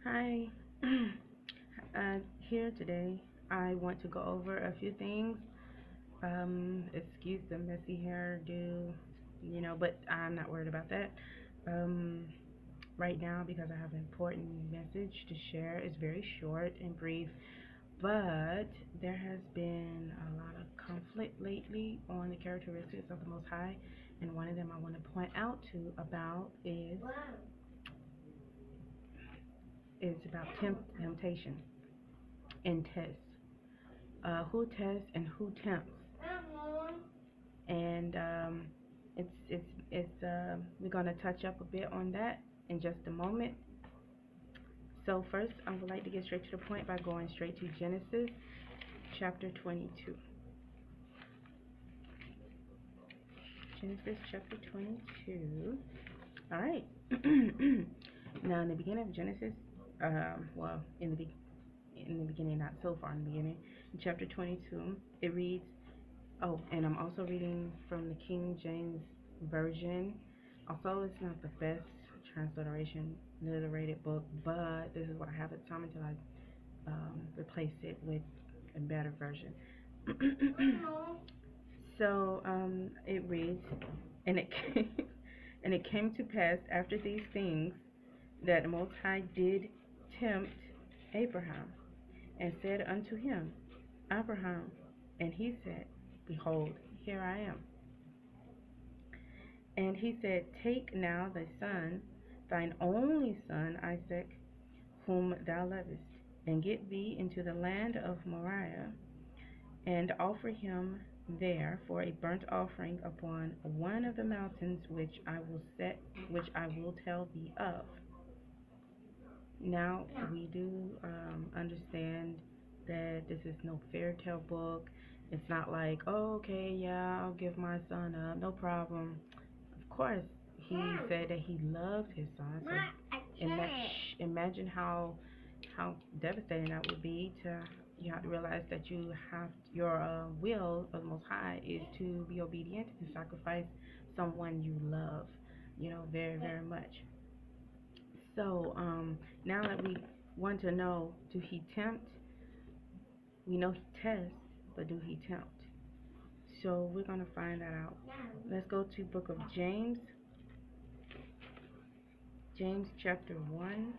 Hi. Here today, I want to go over a few things. Excuse the messy hairdo, but I'm not worried about that. Um, right now, because I have an important message to share. It's very short and brief, but there has been a lot of conflict lately on the characteristics of the Most High, and one of them I want to point out to about is about temptation and tests. Who tests and who tempts, and we're gonna touch up a bit on that in just a moment. So first, I would like to get straight to the point by going straight to Genesis chapter 22. Genesis chapter 22. All right. Now, in the beginning of Genesis, well, in the beginning, not so far in the beginning, in chapter 22, it reads. Oh, and I'm also reading from the King James Version. Also, it's not the best transliterated book, but this is what I have at the time until I replace it with a better version. So it reads, and it came, and it came to pass after these things that the Most High did tempt Abraham, and said unto him, Abraham, and he said, Behold, here I am. And he said, Take now thy son, thine only son Isaac, whom thou lovest, and get thee into the land of Moriah, and offer him there for a burnt offering upon one of the mountains which I will tell thee of. Now we do understand that this is no fairy tale book. It's not like, oh, okay, yeah, I'll give my son up, no problem. Of course, he said that he loved his son. So imagine how devastating that would be. You have to realize that your will of the Most High is to be obedient and sacrifice someone you love, very very much. So now that we want to know, do he tempt? We know he tests, but do he tempt? So we're gonna find that out. Let's go to book of James. James chapter 1.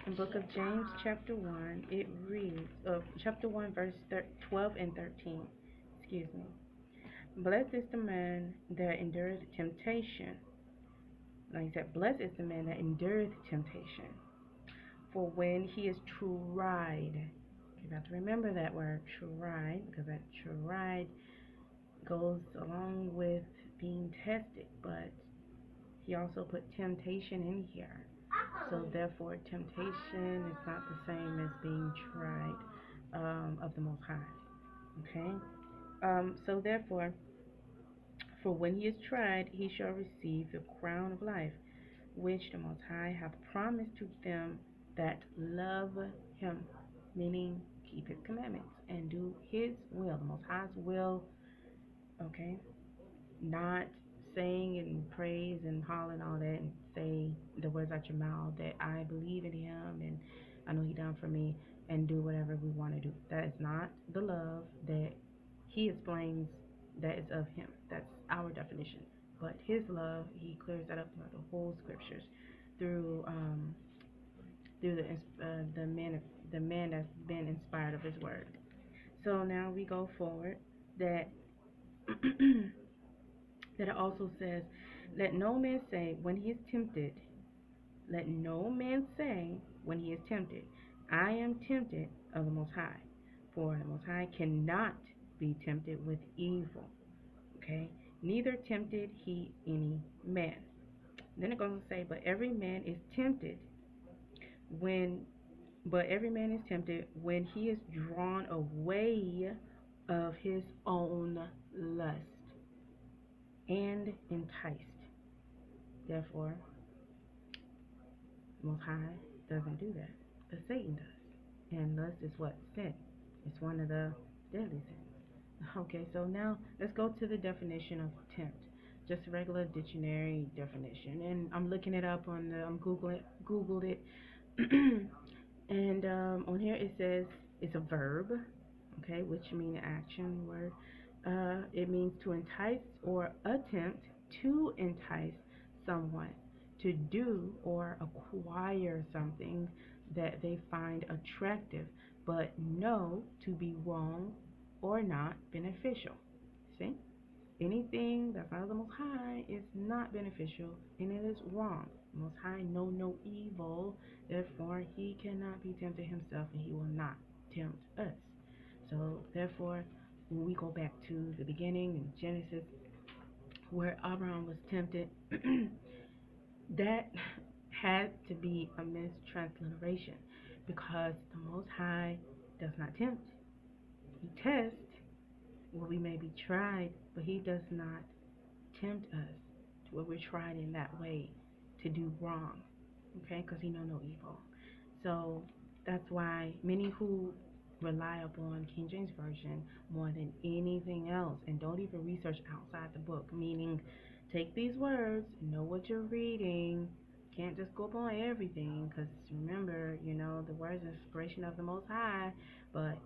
In book of James chapter 1, it reads, chapter 1 verse 12 and 13. Excuse me. Blessed is the man that endureth temptation. Like I said, blessed is the man that endureth temptation. For when he is tried, you have to remember that word tried, because that tried goes along with being tested, but he also put temptation in here. So therefore, temptation is not the same as being tried of the Most High. Okay? So therefore, for when he is tried, he shall receive the crown of life, which the Most High hath promised to them that love him, meaning keep his commandments and do his will, the Most High's will, okay? Not saying and praise and hollering all that and say the words out your mouth that I believe in him and I know he done for me and do whatever we want to do. That is not the love that he explains that is of him. That's our definition. But his love, he clears that up throughout the whole scriptures through the man that's been inspired of his word. So now we go forward that that it also says, let no man say when he is tempted, let no man say when he is tempted, I am tempted of the Most High. For the Most High cannot be tempted with evil. Okay? Neither tempted he any man. Then it goes to say, but every man is tempted when he is drawn away of his own lust and enticed. Therefore, Most High doesn't do that, but Satan does. And lust is what? Sin. It's one of the deadly sins. Okay, so now let's go to the definition of tempt. just a regular dictionary definition. And I'm looking it up on the Googled it, and on here it says it's a verb, okay, which means action word. It means to entice or attempt to entice someone to do or acquire something that they find attractive but know to be wrong or not beneficial. See? Anything that's not of the Most High is not beneficial and it is wrong. The Most High know no evil, therefore he cannot be tempted himself and he will not tempt us. So therefore, when we go back to the beginning in Genesis where Abraham was tempted, that had to be a mistransliteration because the Most High does not tempt. He tests where we may be tried, but he does not tempt us to where we're tried in that way to do wrong, okay, because he know no evil. So that's why many who rely upon King James Version more than anything else and don't even research outside the book, meaning take these words, know what you're reading, can't just go upon everything, because remember, the words are inspiration of the Most High, but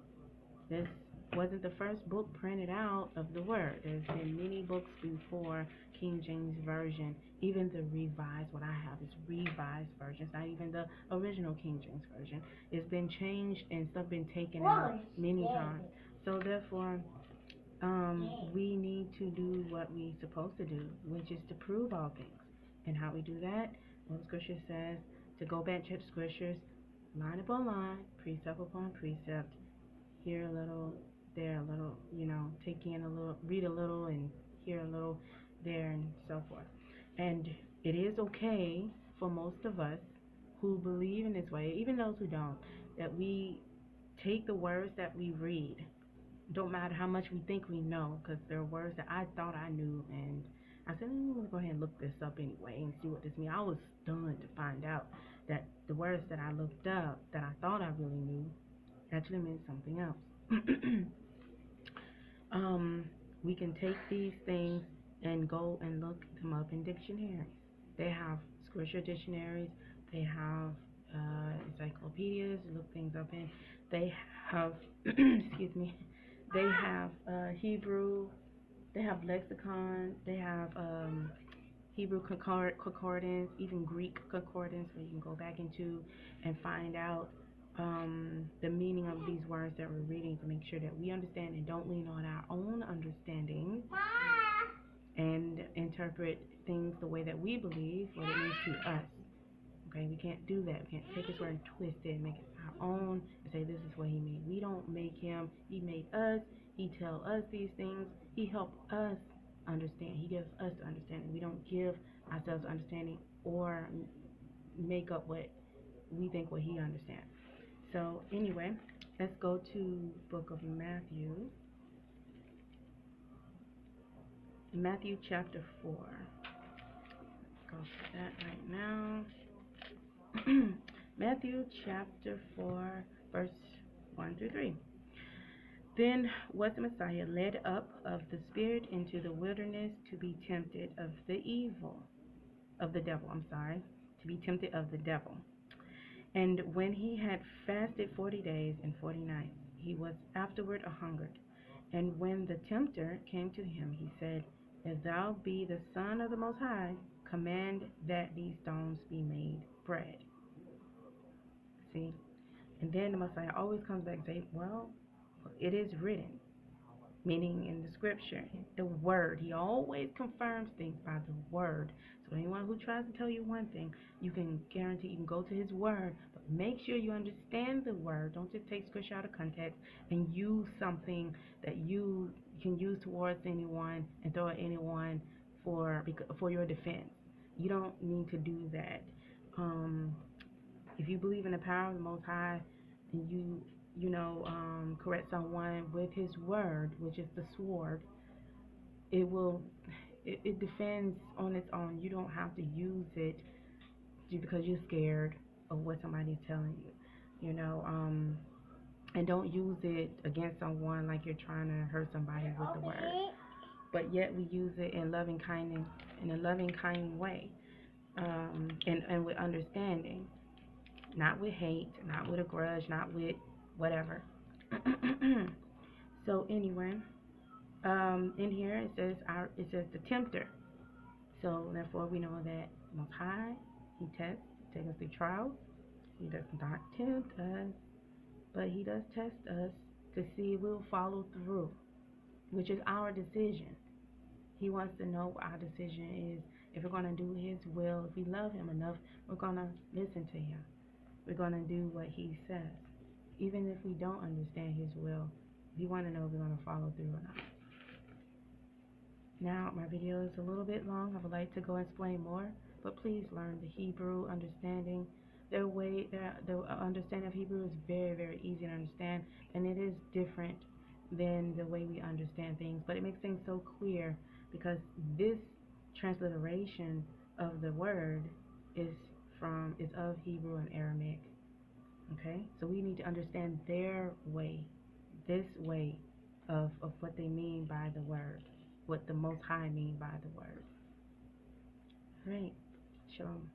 this wasn't the first book printed out of the Word. There's been many books before King James Version. Even the revised, what I have is revised version. It's not even the original King James Version. It's been changed and stuff been taken out many times. So therefore, we need to do what we're supposed to do, which is to prove all things. And how we do that? Well, the scripture says to go back, check the scriptures, line upon line, precept upon precept, here a little, there a little, take in a little, read a little, and hear a little there, and so forth. And it is okay for most of us who believe in this way, even those who don't, that we take the words that we read. Don't matter how much we think we know, because there are words that I thought I knew, and I said, I'm going to go ahead and look this up anyway and see what this means. I was stunned to find out that the words that I looked up that I thought I really knew actually meant something else. We can take these things and go and look them up in dictionaries. They have scripture dictionaries. They have encyclopedias to look things up in. They have, excuse me, they have Hebrew. They have lexicon. They have Hebrew concordance, even Greek concordance, where you can go back into and find out the meaning of these words that we're reading to make sure that we understand and don't lean on our own understanding and interpret things the way that we believe what it means to us. Okay, we can't do that. We can't take his word and twist it and make it our own and say this is what he made. We don't make him. He made us. He tell us these things. He helped us understand. He gives us understanding. We don't give ourselves understanding or make up what we think what he understands. So anyway, let's go to book of Matthew. Matthew chapter 4. Go to that right now. Matthew chapter 4, verse 1 through 3. Then was the Messiah led up of the Spirit into the wilderness to be tempted of the devil, to be tempted of the devil. And when he had fasted 40 days and 40 nights, he was afterward a-hungered. And when the tempter came to him, he said, If thou be the Son of the Most High, command that these stones be made bread. See? And then the Messiah always comes back and says, well, it is written. Meaning in the scripture, the word. He always confirms things by the word. So anyone who tries to tell you one thing, you can guarantee you can go to his word, but make sure you understand the word. Don't just take scripture out of context and use something that you can use towards anyone and throw at anyone for your defense. You don't need to do that. If you believe in the power of the Most High and you correct someone with his word, which is the sword, it defends on its own. You don't have to use it because you're scared of what somebody's telling you, and don't use it against someone like you're trying to hurt somebody with the word. but yet we use it in loving kindness, in a loving kind way, and with understanding, not with hate, not with a grudge, not with whatever. So anyway, in here it says the tempter. So therefore we know that Most High, He tests, takes us through trials. He does not tempt us, but He does test us to see if we'll follow through, which is our decision. He wants to know what our decision is. If we're going to do His will, if we love Him enough, we're going to listen to Him. We're going to do what He says. Even if we don't understand His will, we want to know if we're going to follow through or not. Now, my video is a little bit long. I would like to go explain more, but please learn the Hebrew understanding. The understanding of Hebrew is very, very easy to understand, and it is different than the way we understand things, but it makes things so clear because this transliteration of the word is of Hebrew and Aramaic. Okay, so we need to understand their way, this way of what they mean by the word, what the Most High mean by the word. Right. Shalom.